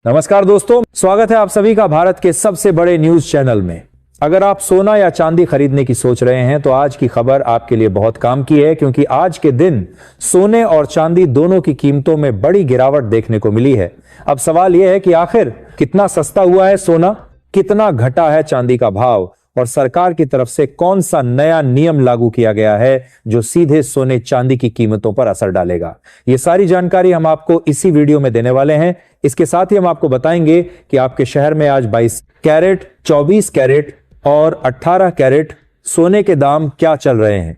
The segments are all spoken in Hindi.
नमस्कार दोस्तों, स्वागत है आप सभी का भारत के सबसे बड़े न्यूज चैनल में। अगर आप सोना या चांदी खरीदने की सोच रहे हैं तो आज की खबर आपके लिए बहुत काम की है, क्योंकि आज के दिन सोने और चांदी दोनों की कीमतों में बड़ी गिरावट देखने को मिली है। अब सवाल यह है कि आखिर कितना सस्ता हुआ है सोना, कितना घटा है चांदी का भाव और सरकार की तरफ से कौन सा नया नियम लागू किया गया है जो सीधे सोने चांदी की कीमतों पर असर डालेगा। ये सारी जानकारी हम आपको इसी वीडियो में देने वाले हैं। इसके साथ ही हम आपको बताएंगे कि आपके शहर में आज 22 कैरेट, 24 कैरेट और 18 कैरेट सोने के दाम क्या चल रहे हैं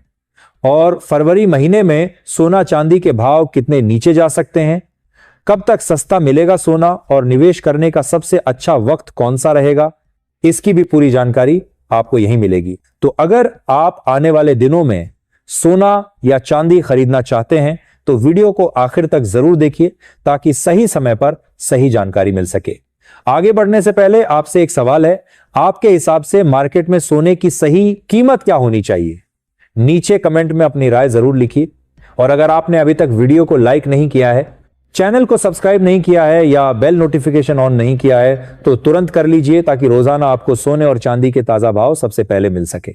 और फरवरी महीने में सोना चांदी के भाव कितने नीचे जा सकते हैं, कब तक सस्ता मिलेगा सोना और निवेश करने का सबसे अच्छा वक्त कौन सा रहेगा, इसकी भी पूरी जानकारी आपको यहीं मिलेगी। तो अगर आप आने वाले दिनों में सोना या चांदी खरीदना चाहते हैं तो वीडियो को आखिर तक जरूर देखिए ताकि सही समय पर सही जानकारी मिल सके। आगे बढ़ने से पहले आपसे एक सवाल है, आपके हिसाब से मार्केट में सोने की सही कीमत क्या होनी चाहिए? नीचे कमेंट में अपनी राय जरूर लिखिए। और अगर आपने अभी तक वीडियो को लाइक नहीं किया है, चैनल को सब्सक्राइब नहीं किया है या बेल नोटिफिकेशन ऑन नहीं किया है तो तुरंत कर लीजिए ताकि रोजाना आपको सोने और चांदी के ताजा भाव सबसे पहले मिल सके।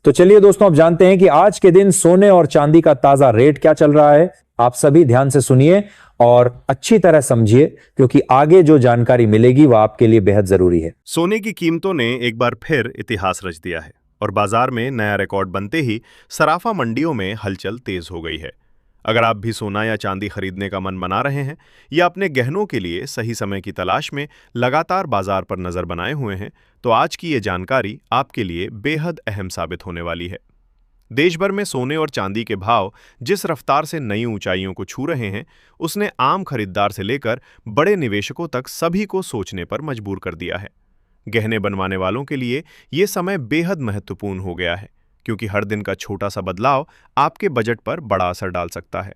तो चलिए दोस्तों, अब जानते हैं कि आज के दिन सोने और चांदी का ताजा रेट क्या चल रहा है। आप सभी ध्यान से सुनिए और अच्छी तरह समझिए, क्योंकि आगे जो जानकारी मिलेगी वह आपके लिए बेहद जरूरी है। सोने की कीमतों ने एक बार फिर इतिहास रच दिया है और बाजार में नया रिकॉर्ड बनते ही सराफा मंडियों में हलचल तेज हो गई है। अगर आप भी सोना या चांदी खरीदने का मन बना रहे हैं या अपने गहनों के लिए सही समय की तलाश में लगातार बाजार पर नजर बनाए हुए हैं, तो आज की ये जानकारी आपके लिए बेहद अहम साबित होने वाली है। देश भर में सोने और चांदी के भाव जिस रफ्तार से नई ऊंचाइयों को छू रहे हैं, उसने आम खरीदार से लेकर बड़े निवेशकों तक सभी को सोचने पर मजबूर कर दिया है। गहने बनवाने वालों के लिए ये समय बेहद महत्वपूर्ण हो गया है, क्योंकि हर दिन का छोटा सा बदलाव आपके बजट पर बड़ा असर डाल सकता है।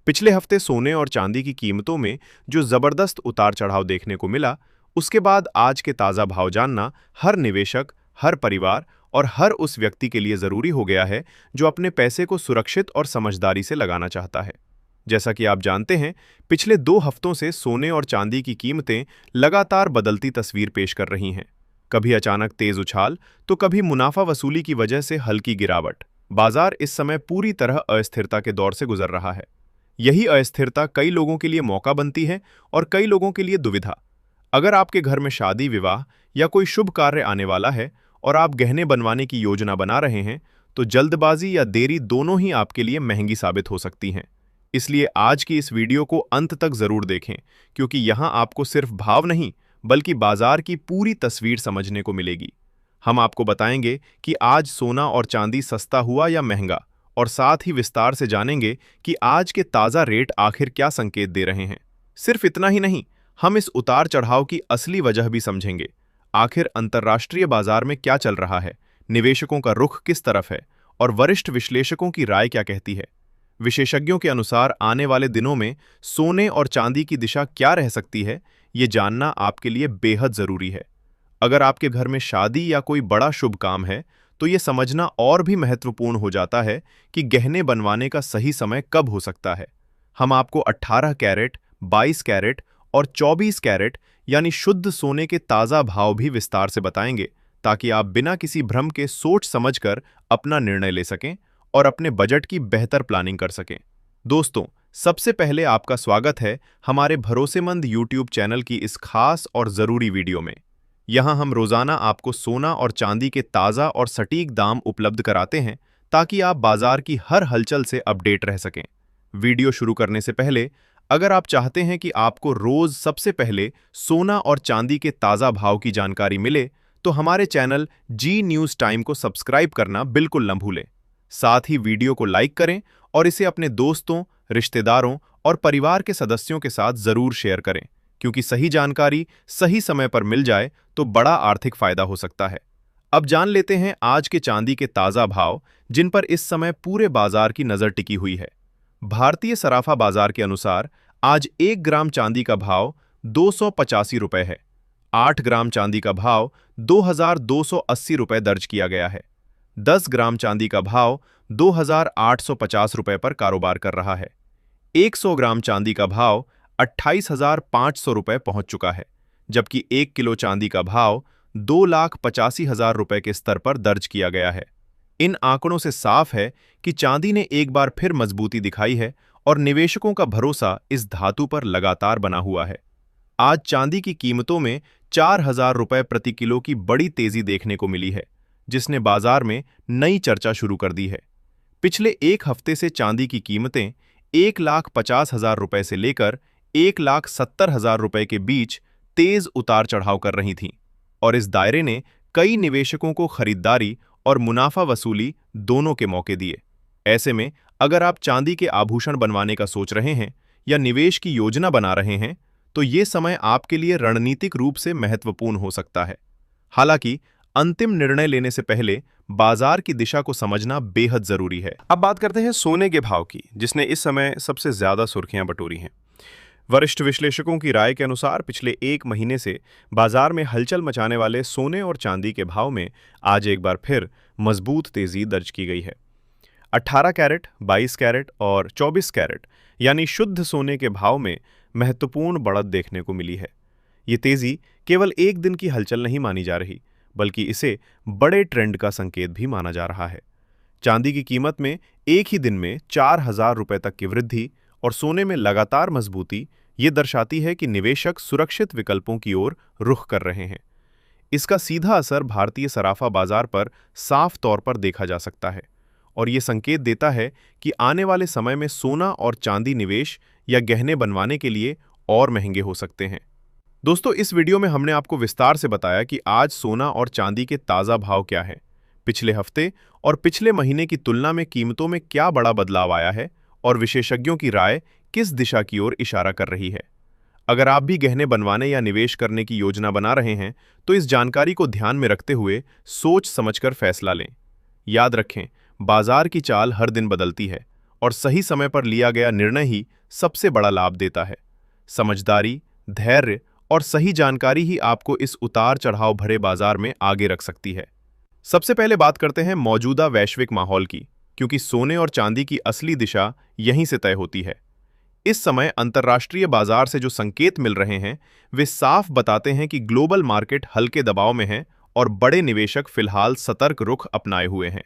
पिछले हफ्ते सोने और चांदी की कीमतों में जो जबरदस्त उतार चढ़ाव देखने को मिला, उसके बाद आज के ताजा भाव जानना हर निवेशक, हर परिवार और हर उस व्यक्ति के लिए जरूरी हो गया है जो अपने पैसे को सुरक्षित और समझदारी से लगाना चाहता है। जैसा कि आप जानते हैं, पिछले 2 हफ्तों से सोने और चांदी की कीमतें लगातार बदलती तस्वीर पेश कर रही हैं। कभी अचानक तेज उछाल तो कभी मुनाफा वसूली की वजह से हल्की गिरावट। बाजार इस समय पूरी तरह अस्थिरता के दौर से गुजर रहा है। यही अस्थिरता कई लोगों के लिए मौका बनती है और कई लोगों के लिए दुविधा। अगर आपके घर में शादी, विवाह या कोई शुभ कार्य आने वाला है और आप गहने बनवाने की योजना बना रहे हैं, तो जल्दबाजी या देरी दोनों ही आपके लिए महंगी साबित हो सकती हैं। इसलिए आज की इस वीडियो को अंत तक जरूर देखें, क्योंकि यहाँ आपको सिर्फ भाव नहीं बल्कि बाजार की पूरी तस्वीर समझने को मिलेगी। हम आपको बताएंगे कि आज सोना और चांदी सस्ता हुआ या महंगा, और साथ ही विस्तार से जानेंगे कि आज के ताज़ा रेट आखिर क्या संकेत दे रहे हैं। सिर्फ इतना ही नहीं, हम इस उतार चढ़ाव की असली वजह भी समझेंगे। आखिर अंतर्राष्ट्रीय बाजार में क्या चल रहा है, निवेशकों का रुख किस तरफ है और वरिष्ठ विश्लेषकों की राय क्या कहती है। विशेषज्ञों के अनुसार आने वाले दिनों में सोने और चांदी की दिशा क्या रह सकती है, ये जानना आपके लिए बेहद जरूरी है। अगर आपके घर में शादी या कोई बड़ा शुभ काम है, तो ये समझना और भी महत्वपूर्ण हो जाता है कि गहने बनवाने का सही समय कब हो सकता है। हम आपको 18 कैरेट, 22 कैरेट और 24 कैरेट यानी शुद्ध सोने के ताज़ा भाव भी विस्तार से बताएंगे, ताकि आप बिना किसी भ्रम के सोच समझकर अपना निर्णय ले सकें और अपने बजट की बेहतर प्लानिंग कर सकें। दोस्तों, सबसे पहले आपका स्वागत है हमारे भरोसेमंद YouTube चैनल की इस खास और ज़रूरी वीडियो में। यहाँ हम रोज़ाना आपको सोना और चांदी के ताज़ा और सटीक दाम उपलब्ध कराते हैं, ताकि आप बाजार की हर हलचल से अपडेट रह सकें। वीडियो शुरू करने से पहले, अगर आप चाहते हैं कि आपको रोज़ सबसे पहले सोना और चांदी के ताज़ा भाव की जानकारी मिले, तो हमारे चैनल जी न्यूज़ टाइम को सब्सक्राइब करना बिल्कुल न भूलें। साथ ही वीडियो को लाइक करें और इसे अपने दोस्तों, रिश्तेदारों और परिवार के सदस्यों के साथ ज़रूर शेयर करें, क्योंकि सही जानकारी सही समय पर मिल जाए तो बड़ा आर्थिक फायदा हो सकता है। अब जान लेते हैं आज के चांदी के ताज़ा भाव, जिन पर इस समय पूरे बाजार की नज़र टिकी हुई है। भारतीय सराफा बाजार के अनुसार आज 1 ग्राम चांदी का भाव 285 रुपये है। 8 ग्राम चांदी का भाव 2280 रुपये दर्ज किया गया है। 10 ग्राम चांदी का भाव 2850 रुपये पर कारोबार कर रहा है। 100 ग्राम चांदी का भाव 28,500 रुपए पहुंच चुका है, जबकि 1 किलो चांदी का भाव 2,85,000 रुपए के स्तर पर दर्ज किया गया है। इन आंकड़ों से साफ है कि चांदी ने एक बार फिर मजबूती दिखाई है और निवेशकों का भरोसा इस धातु पर लगातार बना हुआ है। आज चांदी की कीमतों में 4,000 रुपए प्रति किलो की बड़ी तेजी देखने को मिली है, जिसने बाजार में नई चर्चा शुरू कर दी है। पिछले एक हफ्ते से चांदी की कीमतें 1,50,000 रुपए से लेकर 1,70,000 रुपए के बीच तेज उतार चढ़ाव कर रही थीं, और इस दायरे ने कई निवेशकों को खरीदारी और मुनाफा वसूली दोनों के मौके दिए। ऐसे में अगर आप चांदी के आभूषण बनवाने का सोच रहे हैं या निवेश की योजना बना रहे हैं, तो ये समय आपके लिए रणनीतिक रूप से महत्वपूर्ण हो सकता है। हालांकि अंतिम निर्णय लेने से पहले बाजार की दिशा को समझना बेहद जरूरी है। अब बात करते हैं सोने के भाव की, जिसने इस समय सबसे ज्यादा सुर्खियां बटोरी हैं। वरिष्ठ विश्लेषकों की राय के अनुसार पिछले एक महीने से बाजार में हलचल मचाने वाले सोने और चांदी के भाव में आज एक बार फिर मजबूत तेजी दर्ज की गई है। 18 कैरेट, 22 कैरेट और 24 कैरेट यानी शुद्ध सोने के भाव में महत्वपूर्ण बढ़त देखने को मिली है। ये तेजी केवल एक दिन की हलचल नहीं मानी जा रही, बल्कि इसे बड़े ट्रेंड का संकेत भी माना जा रहा है। चांदी की कीमत में एक ही दिन में 4,000 रुपए तक की वृद्धि और सोने में लगातार मजबूती ये दर्शाती है कि निवेशक सुरक्षित विकल्पों की ओर रुख कर रहे हैं। इसका सीधा असर भारतीय सराफा बाजार पर साफ तौर पर देखा जा सकता है, और ये संकेत देता है कि आने वाले समय में सोना और चांदी निवेश या गहने बनवाने के लिए और महंगे हो सकते हैं। दोस्तों, इस वीडियो में हमने आपको विस्तार से बताया कि आज सोना और चांदी के ताज़ा भाव क्या है, पिछले हफ्ते और पिछले महीने की तुलना में कीमतों में क्या बड़ा बदलाव आया है और विशेषज्ञों की राय किस दिशा की ओर इशारा कर रही है। अगर आप भी गहने बनवाने या निवेश करने की योजना बना रहे हैं, तो इस जानकारी को ध्यान में रखते हुए सोच समझकर फैसला लें। याद रखें, बाजार की चाल हर दिन बदलती है और सही समय पर लिया गया निर्णय ही सबसे बड़ा लाभ देता है। समझदारी, धैर्य और सही जानकारी ही आपको इस उतार चढ़ाव भरे बाजार में आगे रख सकती है। सबसे पहले बात करते हैं मौजूदा वैश्विक माहौल की, क्योंकि सोने और चांदी की असली दिशा यहीं से तय होती है। इस समय अंतर्राष्ट्रीय बाजार से जो संकेत मिल रहे हैं, वे साफ बताते हैं कि ग्लोबल मार्केट हल्के दबाव में है और बड़े निवेशक फिलहाल सतर्क रुख अपनाए हुए हैं।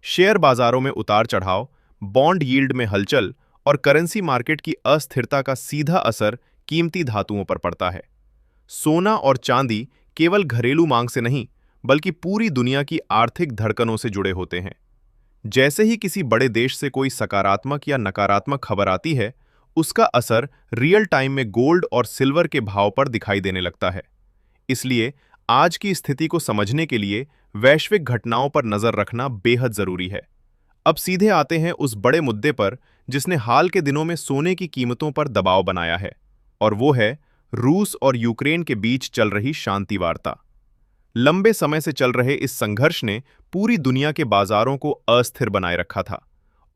शेयर बाजारों में उतार चढ़ाव, बॉन्ड यील्ड में हलचल और करेंसी मार्केट की अस्थिरता का सीधा असर कीमती धातुओं पर पड़ता है। सोना और चांदी केवल घरेलू मांग से नहीं, बल्कि पूरी दुनिया की आर्थिक धड़कनों से जुड़े होते हैं। जैसे ही किसी बड़े देश से कोई सकारात्मक या नकारात्मक खबर आती है, उसका असर रियल टाइम में गोल्ड और सिल्वर के भाव पर दिखाई देने लगता है। इसलिए आज की स्थिति को समझने के लिए वैश्विक घटनाओं पर नजर रखना बेहद जरूरी है। अब सीधे आते हैं उस बड़े मुद्दे पर जिसने हाल के दिनों में सोने की कीमतों पर दबाव बनाया है, और वो है रूस और यूक्रेन के बीच चल रही शांति वार्ता। लंबे समय से चल रहे इस संघर्ष ने पूरी दुनिया के बाजारों को अस्थिर बनाए रखा था,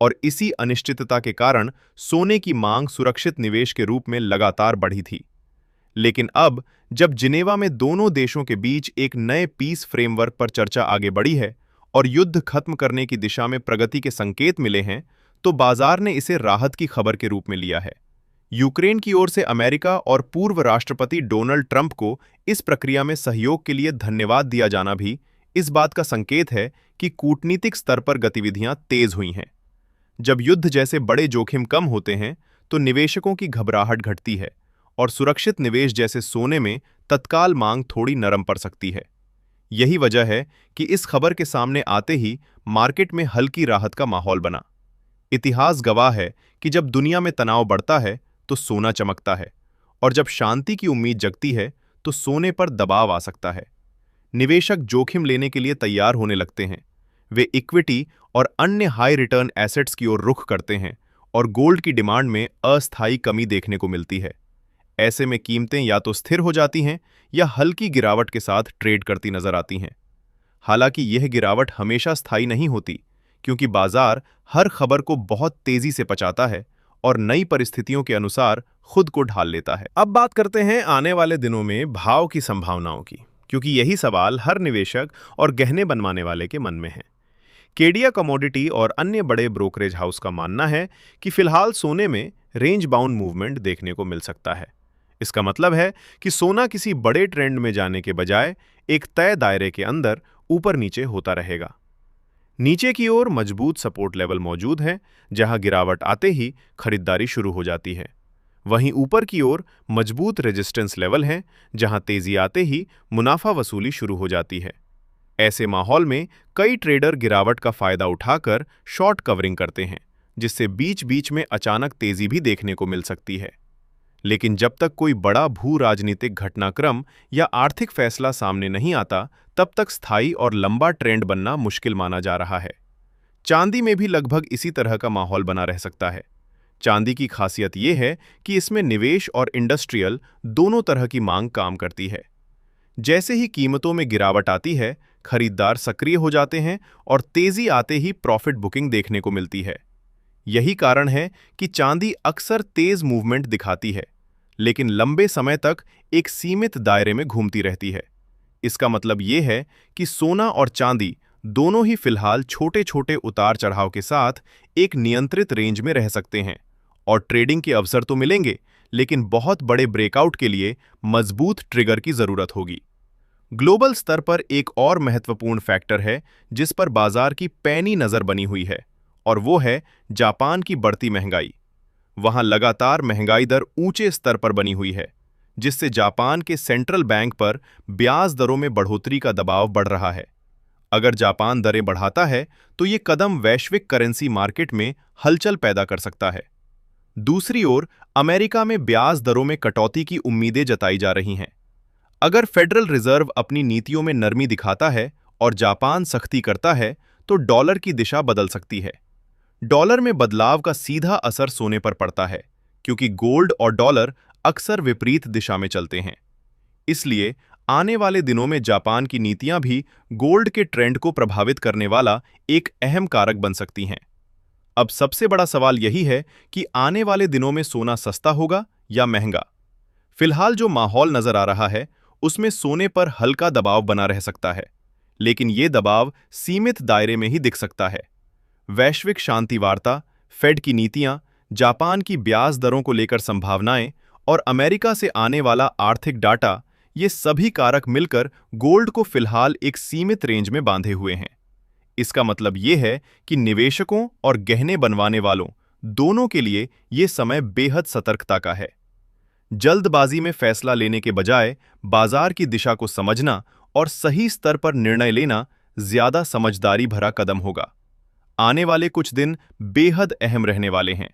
और इसी अनिश्चितता के कारण सोने की मांग सुरक्षित निवेश के रूप में लगातार बढ़ी थी। लेकिन अब जब जिनेवा में दोनों देशों के बीच एक नए पीस फ्रेमवर्क पर चर्चा आगे बढ़ी है और युद्ध खत्म करने की दिशा में प्रगति के संकेत मिले हैं, तो बाजार ने इसे राहत की खबर के रूप में लिया है। यूक्रेन की ओर से अमेरिका और पूर्व राष्ट्रपति डोनाल्ड ट्रंप को इस प्रक्रिया में सहयोग के लिए धन्यवाद दिया जाना भी इस बात का संकेत है कि कूटनीतिक स्तर पर गतिविधियां तेज हुई हैं। जब युद्ध जैसे बड़े जोखिम कम होते हैं, तो निवेशकों की घबराहट घटती है और सुरक्षित निवेश जैसे सोने में तत्काल मांग थोड़ी नरम पड़ सकती है। यही वजह है कि इस खबर के सामने आते ही मार्केट में हल्की राहत का माहौल बना। इतिहास गवाह है कि जब दुनिया में तनाव बढ़ता है तो सोना चमकता है, और जब शांति की उम्मीद जगती है तो सोने पर दबाव आ सकता है। निवेशक जोखिम लेने के लिए तैयार होने लगते हैं। वे इक्विटी और अन्य हाई रिटर्न एसेट्स की ओर रुख करते हैं, और गोल्ड की डिमांड में अस्थायी कमी देखने को मिलती है। ऐसे में कीमतें या तो स्थिर हो जाती हैं या हल्की गिरावट के साथ ट्रेड करती नजर आती हैं। हालांकि यह गिरावट हमेशा स्थायी नहीं होती, क्योंकि बाजार हर खबर को बहुत तेजी से पचाता है और नई परिस्थितियों के अनुसार खुद को ढाल लेता है। अब बात करते हैं आने वाले दिनों में भाव की संभावनाओं की, क्योंकि यही सवाल हर निवेशक और गहने बनवाने वाले के मन में है। केडिया कमोडिटी और अन्य बड़े ब्रोकरेज हाउस का मानना है कि फिलहाल सोने में रेंज बाउंड मूवमेंट देखने को मिल सकता है। इसका मतलब है कि सोना किसी बड़े ट्रेंड में जाने के बजाय एक तय दायरे के अंदर ऊपर नीचे होता रहेगा। नीचे की ओर मजबूत सपोर्ट लेवल मौजूद हैं, जहां गिरावट आते ही खरीदारी शुरू हो जाती है। वहीं ऊपर की ओर मजबूत रेजिस्टेंस लेवल हैं, जहां तेजी आते ही मुनाफा वसूली शुरू हो जाती है। ऐसे माहौल में कई ट्रेडर गिरावट का फायदा उठाकर शॉर्ट कवरिंग करते हैं, जिससे बीच बीच में अचानक तेजी भी देखने को मिल सकती है। लेकिन जब तक कोई बड़ा भू राजनीतिक घटनाक्रम या आर्थिक फैसला सामने नहीं आता, तब तक स्थायी और लंबा ट्रेंड बनना मुश्किल माना जा रहा है। चांदी में भी लगभग इसी तरह का माहौल बना रह सकता है। चांदी की खासियत यह है कि इसमें निवेश और इंडस्ट्रियल दोनों तरह की मांग काम करती है। जैसे ही कीमतों में गिरावट आती है, खरीदार सक्रिय हो जाते हैं और तेजी आते ही प्रॉफिट बुकिंग देखने को मिलती है। यही कारण है कि चांदी अक्सर तेज मूवमेंट दिखाती है, लेकिन लंबे समय तक एक सीमित दायरे में घूमती रहती है। इसका मतलब यह है कि सोना और चांदी दोनों ही फिलहाल छोटे छोटे उतार चढ़ाव के साथ एक नियंत्रित रेंज में रह सकते हैं, और ट्रेडिंग के अवसर तो मिलेंगे, लेकिन बहुत बड़े ब्रेकआउट के लिए मजबूत ट्रिगर की जरूरत होगी। ग्लोबल स्तर पर एक और महत्वपूर्ण फैक्टर है जिस पर बाजार की पैनी नजर बनी हुई है, और वो है जापान की बढ़ती महंगाई। वहां लगातार महंगाई दर ऊंचे स्तर पर बनी हुई है, जिससे जापान के सेंट्रल बैंक पर ब्याज दरों में बढ़ोतरी का दबाव बढ़ रहा है। अगर जापान दरें बढ़ाता है तो ये कदम वैश्विक करेंसी मार्केट में हलचल पैदा कर सकता है। दूसरी ओर अमेरिका में ब्याज दरों में कटौती की उम्मीदें जताई जा रही हैं। अगर फेडरल रिजर्व अपनी नीतियों में नरमी दिखाता है और जापान सख्ती करता है, तो डॉलर की दिशा बदल सकती है। डॉलर में बदलाव का सीधा असर सोने पर पड़ता है, क्योंकि गोल्ड और डॉलर अक्सर विपरीत दिशा में चलते हैं। इसलिए आने वाले दिनों में जापान की नीतियां भी गोल्ड के ट्रेंड को प्रभावित करने वाला एक अहम कारक बन सकती हैं। अब सबसे बड़ा सवाल यही है कि आने वाले दिनों में सोना सस्ता होगा या महंगा। फिलहाल जो माहौल नजर आ रहा है, उसमें सोने पर हल्का दबाव बना रह सकता है, लेकिन ये दबाव सीमित दायरे में ही दिख सकता है। वैश्विक शांति वार्ता, फेड की नीतियां, जापान की ब्याज दरों को लेकर संभावनाएं और अमेरिका से आने वाला आर्थिक डाटा, ये सभी कारक मिलकर गोल्ड को फिलहाल एक सीमित रेंज में बांधे हुए हैं। इसका मतलब ये है कि निवेशकों और गहने बनवाने वालों दोनों के लिए ये समय बेहद सतर्कता का है। जल्दबाजी में फैसला लेने के बजाय बाजार की दिशा को समझना और सही स्तर पर निर्णय लेना ज्यादा समझदारी भरा कदम होगा। आने वाले कुछ दिन बेहद अहम रहने वाले हैं,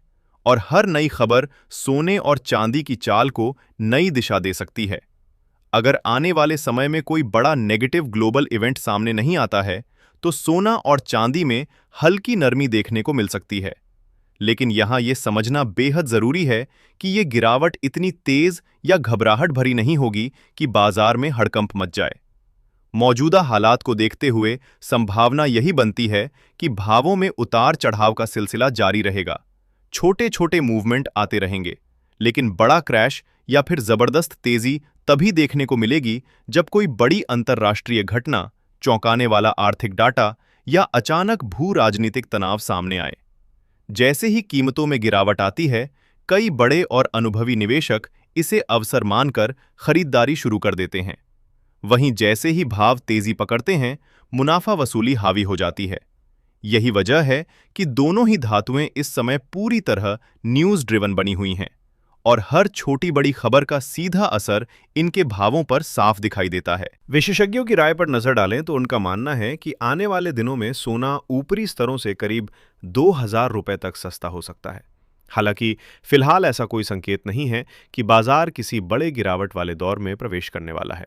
और हर नई खबर सोने और चांदी की चाल को नई दिशा दे सकती है। अगर आने वाले समय में कोई बड़ा नेगेटिव ग्लोबल इवेंट सामने नहीं आता है, तो सोना और चांदी में हल्की नरमी देखने को मिल सकती है। लेकिन यहां यह समझना बेहद जरूरी है कि यह गिरावट इतनी तेज या घबराहट भरी नहीं होगी कि बाजार में हड़कंप मच जाए। मौजूदा हालात को देखते हुए संभावना यही बनती है कि भावों में उतार चढ़ाव का सिलसिला जारी रहेगा। छोटे छोटे मूवमेंट आते रहेंगे, लेकिन बड़ा क्रैश या फिर जबरदस्त तेजी तभी देखने को मिलेगी जब कोई बड़ी अंतर्राष्ट्रीय घटना, चौंकाने वाला आर्थिक डाटा या अचानक भू राजनीतिक तनाव सामने आए। जैसे ही कीमतों में गिरावट आती है, कई बड़े और अनुभवी निवेशक इसे अवसर मानकर खरीदारी शुरू कर देते हैं। वहीं जैसे ही भाव तेजी पकड़ते हैं, मुनाफा वसूली हावी हो जाती है। यही वजह है कि दोनों ही धातुएं इस समय पूरी तरह न्यूज ड्रिवन बनी हुई हैं, और हर छोटी बड़ी खबर का सीधा असर इनके भावों पर साफ दिखाई देता है। विशेषज्ञों की राय पर नजर डालें तो उनका मानना है कि आने वाले दिनों में सोना ऊपरी स्तरों से करीब 2000 रुपए तक सस्ता हो सकता है। हालांकि फिलहाल ऐसा कोई संकेत नहीं है कि बाजार किसी बड़े गिरावट वाले दौर में प्रवेश करने वाला है।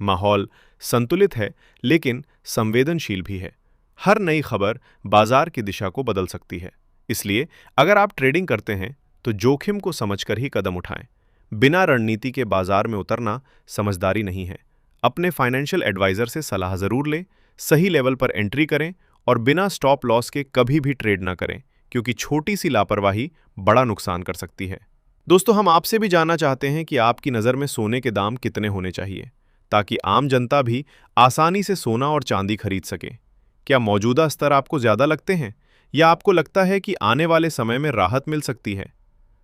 माहौल संतुलित है, लेकिन संवेदनशील भी है। हर नई खबर बाजार की दिशा को बदल सकती है। इसलिए अगर आप ट्रेडिंग करते हैं तो जोखिम को समझकर ही कदम उठाएं। बिना रणनीति के बाजार में उतरना समझदारी नहीं है। अपने फाइनेंशियल एडवाइजर से सलाह जरूर लें, सही लेवल पर एंट्री करें और बिना स्टॉप लॉस के कभी भी ट्रेड ना करें, क्योंकि छोटी सी लापरवाही बड़ा नुकसान कर सकती है। दोस्तों, हम आपसे भी जानना चाहते हैं कि आपकी नज़र में सोने के दाम कितने होने चाहिए ताकि आम जनता भी आसानी से सोना और चांदी खरीद सके। क्या मौजूदा स्तर आपको ज़्यादा लगते हैं, या आपको लगता है कि आने वाले समय में राहत मिल सकती है?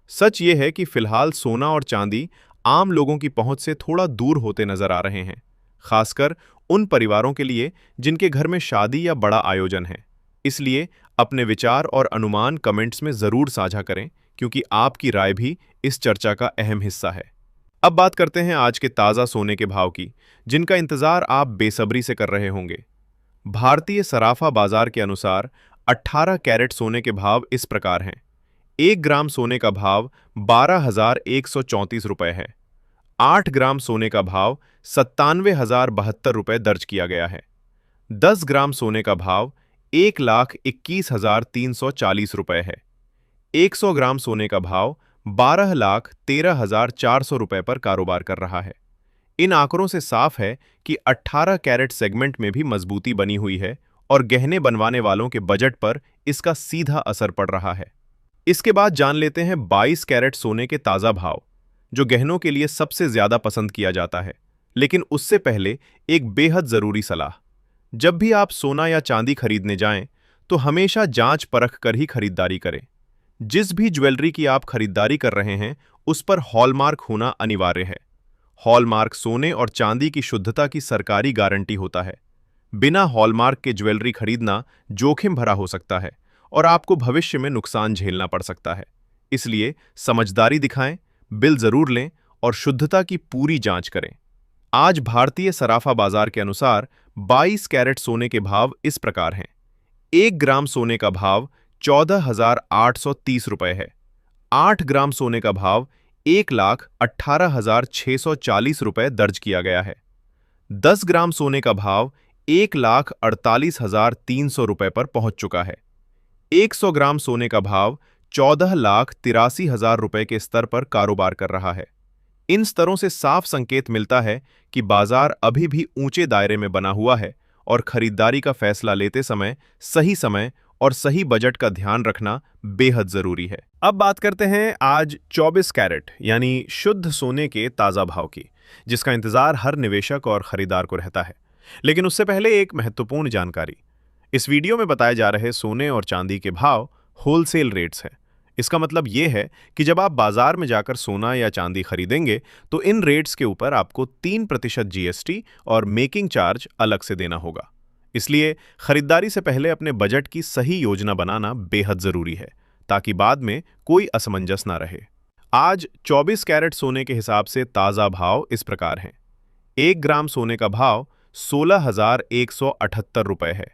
सच ये है कि फिलहाल सोना और चांदी आम लोगों की पहुंच से थोड़ा दूर होते नजर आ रहे हैं, खासकर उन परिवारों के लिए जिनके घर में शादी या बड़ा आयोजन है। इसलिए अपने विचार और अनुमान कमेंट्स में जरूर साझा करें, क्योंकि आपकी राय भी इस चर्चा का अहम हिस्सा है। अब बात करते हैं आज के ताज़ा सोने के भाव की, जिनका इंतजार आप बेसब्री से कर रहे होंगे। भारतीय सराफा बाजार के अनुसार 18 कैरेट सोने के भाव इस प्रकार हैं। 1 ग्राम सोने का भाव 12,134 रुपए है। 8 ग्राम सोने का भाव 97,072 रुपए दर्ज किया गया है। 10 ग्राम सोने का भाव 1,21,340 रुपए है। 100 ग्राम सोने का भाव 12,13,400 रुपए पर कारोबार कर रहा है। इन आंकड़ों से साफ है कि 18 कैरेट सेगमेंट में भी मजबूती बनी हुई है और गहने बनवाने वालों के बजट पर इसका सीधा असर पड़ रहा है। इसके बाद जान लेते हैं 22 कैरेट सोने के ताज़ा भाव, जो गहनों के लिए सबसे ज्यादा पसंद किया जाता है। लेकिन उससे पहले एक बेहद जरूरी सलाह। जब भी आप सोना या चांदी खरीदने जाएं, तो हमेशा जांच परख कर ही खरीदारी करें। जिस भी ज्वेलरी की आप खरीदारी कर रहे हैं, उस पर हॉलमार्क होना अनिवार्य है। हॉलमार्क सोने और चांदी की शुद्धता की सरकारी गारंटी होता है। बिना हॉलमार्क के ज्वेलरी खरीदना जोखिम भरा हो सकता है और आपको भविष्य में नुकसान झेलना पड़ सकता है। इसलिए समझदारी दिखाएं, बिल जरूर लें और शुद्धता की पूरी जांच करें। आज भारतीय सराफा बाजार के अनुसार 22 कैरेट सोने के भाव इस प्रकार हैं। 1 ग्राम सोने का भाव 14,830 रुपए है। 8 ग्राम सोने का भाव 1,18,640 रुपए दर्ज किया गया है। 10 ग्राम सोने का भाव 1,48,300 रुपए पर पहुंच चुका है। 100 ग्राम सोने का भाव 14,83,000 रुपए के स्तर पर कारोबार कर रहा है। इन स्तरों से साफ संकेत मिलता है कि बाजार अभी भी ऊंचे दायरे में बना हुआ है और खरीदारी का फैसला लेते समय और सही बजट का ध्यान रखना बेहद जरूरी है। अब बात करते हैं आज 24 कैरेट यानी शुद्ध सोने के ताज़ा भाव की, जिसका इंतजार हर निवेशक और खरीदार को रहता है। लेकिन उससे पहले एक महत्वपूर्ण जानकारी। इस वीडियो में बताए जा रहे सोने और चांदी के भाव होलसेल रेट्स हैं। इसका मतलब ये है कि जब आप बाजार में जाकर सोना या चांदी खरीदेंगे, तो इन रेट्स के ऊपर आपको 3% जीएसटी और मेकिंग चार्ज अलग से देना होगा। इसलिए खरीदारी से पहले अपने बजट की सही योजना बनाना बेहद जरूरी है, ताकि बाद में कोई असमंजस ना रहे। आज 24 कैरेट सोने के हिसाब से ताज़ा भाव इस प्रकार हैं। 1 ग्राम सोने का भाव 16,178 रुपए है।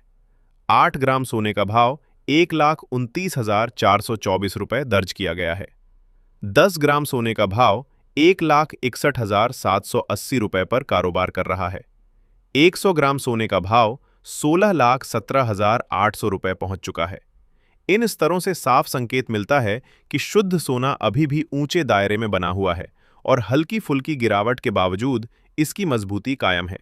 8 ग्राम सोने का भाव 1,29,424 रुपए दर्ज किया गया है। 10 ग्राम सोने का भाव 1,61,780 रुपए पर कारोबार कर रहा है। 100 ग्राम सोने का भाव 16,17,800 रुपए पहुंच चुका है। इन स्तरों से साफ संकेत मिलता है कि शुद्ध सोना अभी भी ऊंचे दायरे में बना हुआ है और हल्की फुल्की गिरावट के बावजूद इसकी मजबूती कायम है।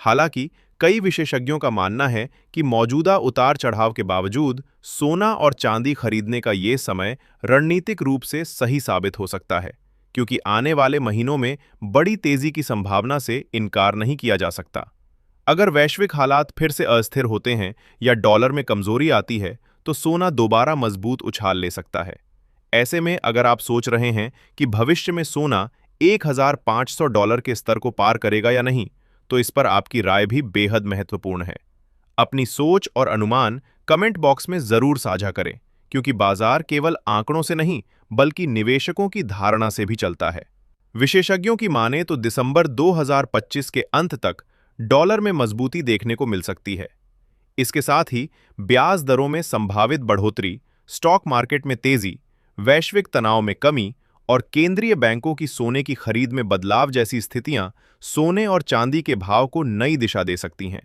हालांकि कई विशेषज्ञों का मानना है कि मौजूदा उतार चढ़ाव के बावजूद सोना और चांदी खरीदने का ये समय रणनीतिक रूप से सही साबित हो सकता है, क्योंकि आने वाले महीनों में बड़ी तेजी की संभावना से इनकार नहीं किया जा सकता। अगर वैश्विक हालात फिर से अस्थिर होते हैं या डॉलर में कमजोरी आती है, तो सोना दोबारा मजबूत उछाल ले सकता है। ऐसे में अगर आप सोच रहे हैं कि भविष्य में सोना $1,500 के स्तर को पार करेगा या नहीं, तो इस पर आपकी राय भी बेहद महत्वपूर्ण है। अपनी सोच और अनुमान कमेंट बॉक्स में जरूर साझा करें, क्योंकि बाजार केवल आंकड़ों से नहीं बल्कि निवेशकों की धारणा से भी चलता है। विशेषज्ञों की माने तो दिसंबर 2025 के अंत तक डॉलर में मजबूती देखने को मिल सकती है। इसके साथ ही ब्याज दरों में संभावित बढ़ोतरी, स्टॉक मार्केट में तेजी, वैश्विक तनाव में कमी और केंद्रीय बैंकों की सोने की खरीद में बदलाव जैसी स्थितियां सोने और चांदी के भाव को नई दिशा दे सकती हैं।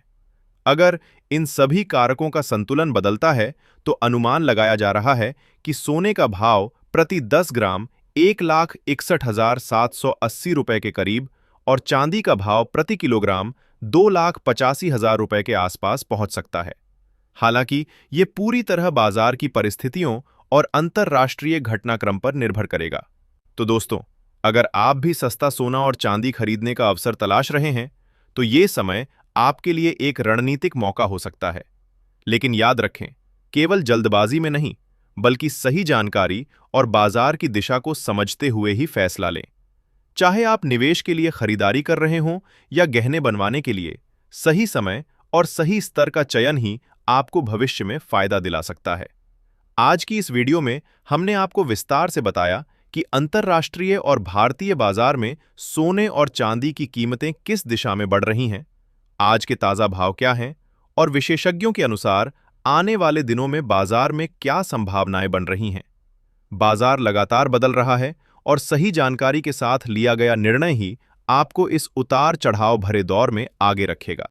अगर इन सभी कारकों का संतुलन बदलता है, तो अनुमान लगाया जा रहा है कि सोने का भाव प्रति 10 ग्राम 1,61,780 रुपए के करीब और चांदी का भाव प्रति किलोग्राम 2,85,000 रुपए के आसपास पहुंच सकता है। हालांकि ये पूरी तरह बाजार की परिस्थितियों और अंतर्राष्ट्रीय घटनाक्रम पर निर्भर करेगा। तो दोस्तों, अगर आप भी सस्ता सोना और चांदी खरीदने का अवसर तलाश रहे हैं, तो ये समय आपके लिए एक रणनीतिक मौका हो सकता है। लेकिन याद रखें, केवल जल्दबाजी में नहीं बल्कि सही जानकारी और बाजार की दिशा को समझते हुए ही फैसला लें। चाहे आप निवेश के लिए खरीदारी कर रहे हों या गहने बनवाने के लिए, सही समय और सही स्तर का चयन ही आपको भविष्य में फायदा दिला सकता है। आज की इस वीडियो में हमने आपको विस्तार से बताया कि अंतर्राष्ट्रीय और भारतीय बाजार में सोने और चांदी की कीमतें किस दिशा में बढ़ रही हैं, आज के ताज़ा भाव क्या हैं और विशेषज्ञों के अनुसार आने वाले दिनों में बाजार में क्या संभावनाएं बन रही हैं। बाजार लगातार बदल रहा है और सही जानकारी के साथ लिया गया निर्णय ही आपको इस उतार चढ़ाव भरे दौर में आगे रखेगा।